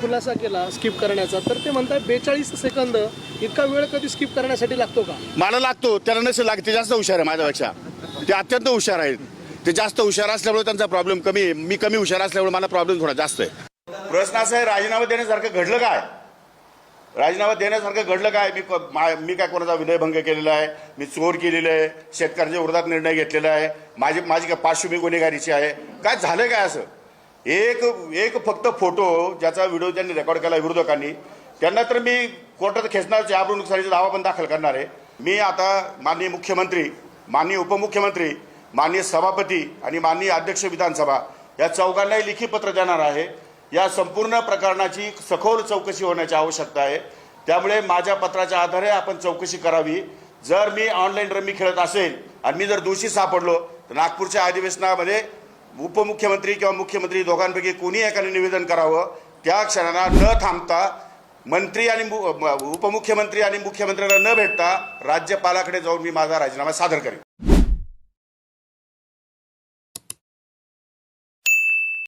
खुलासा केला स्किप करण्याचा, तर ते म्हणतात 42 सेकंद इतका वेळ कधी स्किप करण्यासाठी लागतो का? मला लागतो, त्याला नसेल लागत. ते जास्त हुशार आहे माझ्यापेक्षा, ते अत्यंत हुशार आहेत. ते जास्त हुशार असल्यामुळे त्यांचा प्रॉब्लेम कमी आहे, मी कमी हुशार असल्यामुळे मला प्रॉब्लेम थोडा जास्त आहे. प्रश्न असा आहे, राजीनामा देण्यासारखं घडलं काय? राजीनामा देण्यासारखं घडलं काय? मी काय कोणाचा विनयभंग केलेला आहे? मी चोर केलेलं आहे? शेतकऱ्यांच्या विरोधात निर्णय घेतलेला आहे? माझी काय पार्श्वभूमी गुन्हेगारीची आहे? काय झालं काय असं? एक फक्त फोटो ज्याचा व्हिडिओ त्यांनी रेकॉर्ड केला विरोधकांनी, त्यांना तर मी कोर्टात खेचणार, अब्रू नुकसानीचा दावा पण दाखल करणार आहे. मी आता माननीय मुख्यमंत्री, माननीय उपमुख्यमंत्री, माननीय सभापती आणि माननीय अध्यक्ष विधानसभा या चौघांनाही लिखित पत्र देणार आहे. या संपूर्ण प्रकरणाची सखोल चौकशी होण्याची आवश्यकता आहे. त्यामुळे माझ्या पत्राच्या आधारे आपण चौकशी करावी. जर मी ऑनलाईन रमी खेळत असेल आणि मी जर दोषी सापडलो तर नागपूरच्या अधिवेशनामध्ये उपमुख्यमंत्री किंवा मुख्यमंत्री दोघांपैकी कोणी एकाने निवेदन करावं. त्या क्षणाला न थांबता मंत्री आणि उपमुख्यमंत्री आणि मुख्यमंत्र्यांना न भेटता राज्यपालाकडे जाऊन मी माझा राजीनामा सादर करेन.